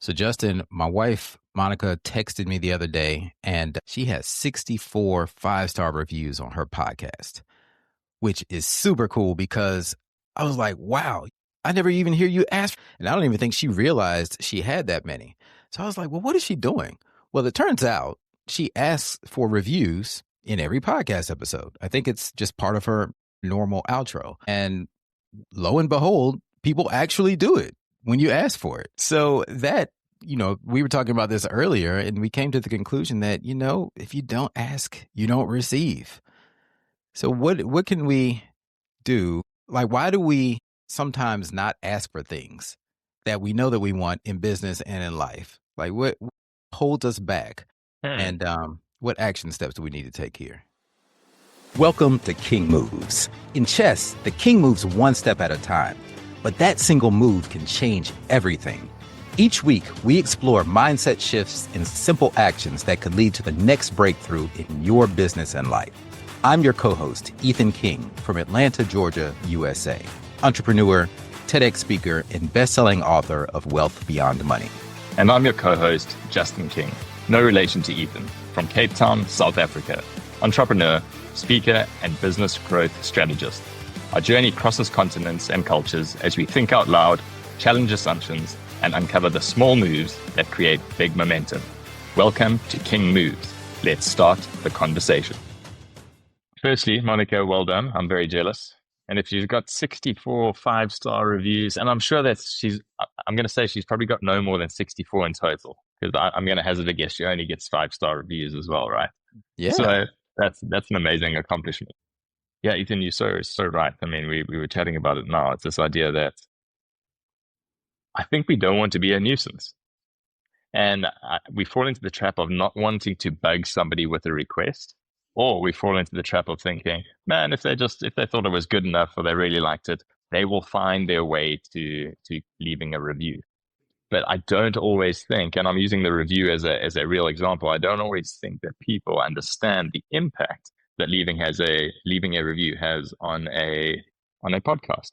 So, Justin, my wife, Monica, texted me the other day and she has 64 five-star reviews on her podcast, which is super cool because I was like, wow, I never even hear you ask. And I don't even think she realized she had that many. So I was like, well, what is she doing? Well, it turns out she asks for reviews in every podcast episode. I think it's just part of her normal outro. And lo and behold, people actually do it when you ask for it. So that, we were talking about this earlier and we came to the conclusion that, if you don't ask, you don't receive. So what can we do? Like, why do we sometimes not ask for things that we know that we want in business and in life? Like, what holds us back? Hmm. And what action steps do we need to take here? Welcome to King Moves. In chess, the king moves one step at a time, but that single move can change everything. Each week, we explore mindset shifts and simple actions that could lead to the next breakthrough in your business and life. I'm your co-host, Ethan King, from Atlanta, Georgia, USA. Entrepreneur, TEDx speaker, and best-selling author of Wealth Beyond Money. And I'm your co-host, Justin King, no relation to Ethan, from Cape Town, South Africa. Entrepreneur, speaker, and business growth strategist. Our journey crosses continents and cultures as we think out loud, challenge assumptions, and uncover the small moves that create big momentum. Welcome to King Moves. Let's start the conversation. Firstly, Monica, well done. I'm very jealous. And if she's got 64 five-star reviews, and I'm sure that I'm going to say she's probably got no more than 64 in total, because I'm going to hazard a guess she only gets five-star reviews as well, right? Yeah. So that's an amazing accomplishment. Yeah, Ethan, you're so right. I mean, we were chatting about it now. It's this idea that I think we don't want to be a nuisance. And we fall into the trap of not wanting to bug somebody with a request, or we fall into the trap of thinking, man, if they thought it was good enough or they really liked it, they will find their way to leaving a review. But I don't always think, and I'm using the review as a real example, I don't always think that people understand the impact that leaving a review has on a podcast.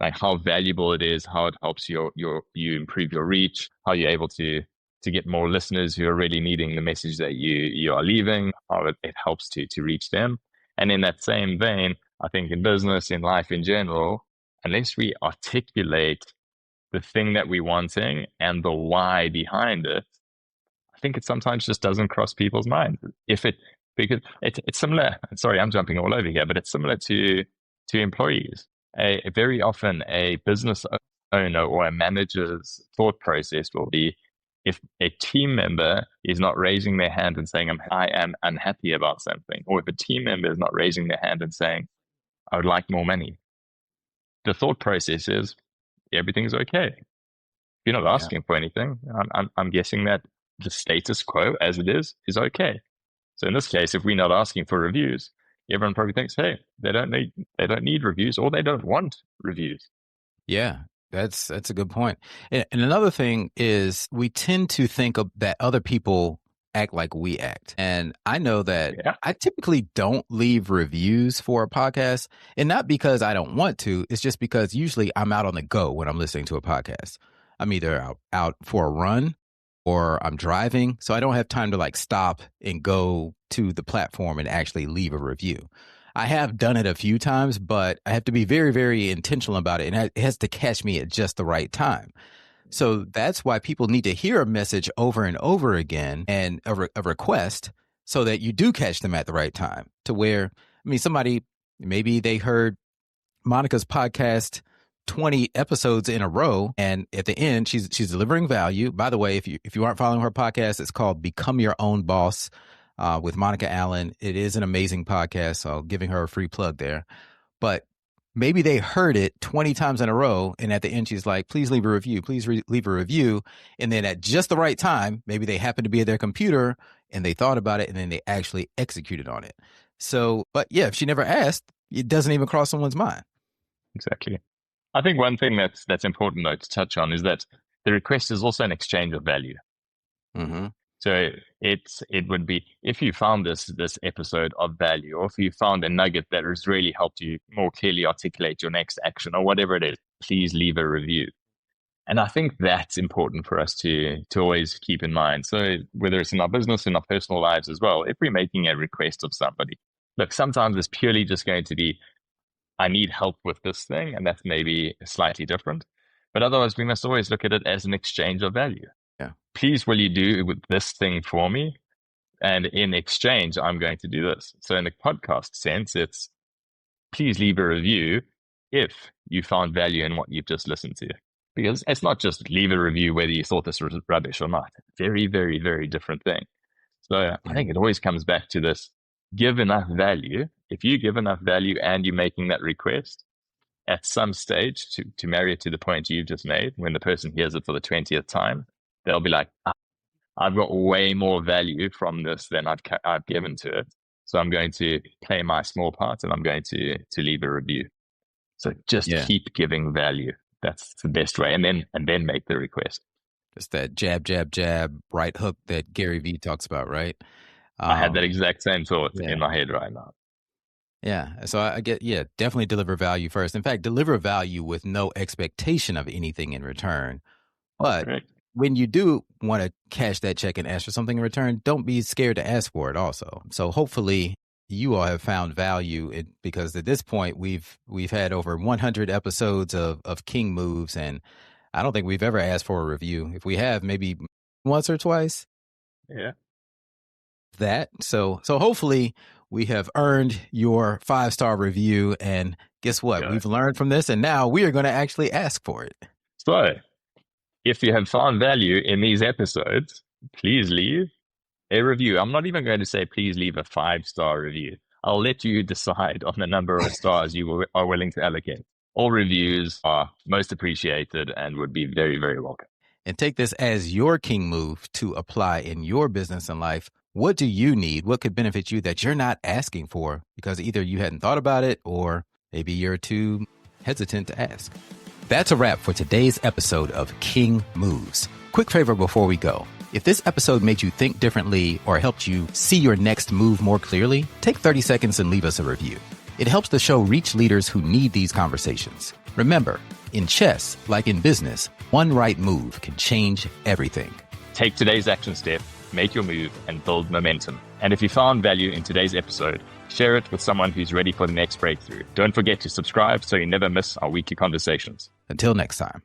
Like how valuable it is, how it helps you improve your reach, how you're able to get more listeners who are really needing the message that you are leaving, how it helps to reach them. And in that same vein, I think in business, in life in general, unless we articulate the thing that we're wanting and the why behind it, I think it sometimes just doesn't cross people's minds. Because it's similar. Sorry, I'm jumping all over here, but it's similar to employees. Very often a business owner or a manager's thought process will be, if a team member is not raising their hand and saying, I am unhappy about something, or if a team member is not raising their hand and saying, I would like more money, the thought process is everything's okay. If you're not asking for anything, I'm guessing that the status quo as it is okay. So in this case, if we're not asking for reviews, everyone probably thinks, hey, they don't need reviews, or they don't want reviews. Yeah, that's a good point. And another thing is we tend to think that other people act like we act. And I know that I typically don't leave reviews for a podcast, and not because I don't want to. It's just because usually I'm out on the go when I'm listening to a podcast. I'm either out for a run or I'm driving. So I don't have time to like stop and go to the platform and actually leave a review. I have done it a few times, but I have to be very, very intentional about it. And it has to catch me at just the right time. So that's why people need to hear a message over and over again and a request so that you do catch them at the right time, to where, somebody, maybe they heard Monica's podcast 20 episodes in a row, and at the end she's delivering value. By the way, if you aren't following her podcast, it's called Become Your Own Boss with Monica Allen. It is an amazing podcast, so giving her a free plug there. But maybe they heard it 20 times in a row, and at the end she's like, please leave a review, leave a review. And then at just the right time, maybe they happened to be at their computer and they thought about it and then they actually executed on it. So, but yeah, if she never asked, it doesn't even cross someone's mind. Exactly. I think one thing that's important though to touch on is that the request is also an exchange of value. Mm-hmm. So it would be, if you found this episode of value, or if you found a nugget that has really helped you more clearly articulate your next action or whatever it is, please leave a review. And I think that's important for us to always keep in mind. So whether it's in our business, in our personal lives as well, if we're making a request of somebody, look, sometimes it's purely just going to be, I need help with this thing, and that's maybe slightly different. But otherwise, we must always look at it as an exchange of value. Yeah. Please, will you do with this thing for me? And in exchange, I'm going to do this. So in the podcast sense, it's please leave a review if you found value in what you've just listened to. Because it's not just leave a review whether you thought this was rubbish or not. Very, very, very different thing. So I think it always comes back to this: give enough value. If you give enough value and you're making that request, at some stage, to marry it to the point you've just made, when the person hears it for the 20th time, they'll be like, I've got way more value from this than I've given to it. So I'm going to play my small part, and I'm going to leave a review. So just keep giving value. That's the best way. And then make the request. It's that jab, jab, jab, right hook that Gary Vee talks about, right? I had that exact same thought in my head right now. Yeah. So I get, definitely deliver value first. In fact, deliver value with no expectation of anything in return. But when you do want to cash that check and ask for something in return, don't be scared to ask for it also. So hopefully you all have found value because at this point we've had over 100 episodes of King Moves, and I don't think we've ever asked for a review. If we have, maybe once or twice. Yeah. So hopefully we have earned your 5-star review, and guess what? We've learned from this, and now we are going to actually ask for it. So if you have found value in these episodes, please leave a review. I'm not even going to say please leave a 5-star review. I'll let you decide on the number of stars you are willing to allocate. All reviews are most appreciated and would be very, very welcome. And take this as your King move to apply in your business and life. What do you need? What could benefit you that you're not asking for because either you hadn't thought about it or maybe you're too hesitant to ask? That's a wrap for today's episode of King Moves. Quick favor before we go. If this episode made you think differently or helped you see your next move more clearly, take 30 seconds and leave us a review. It helps the show reach leaders who need these conversations. Remember, in chess, like in business, one right move can change everything. Take today's action step, make your move, and build momentum. And if you found value in today's episode, share it with someone who's ready for the next breakthrough. Don't forget to subscribe so you never miss our weekly conversations. Until next time.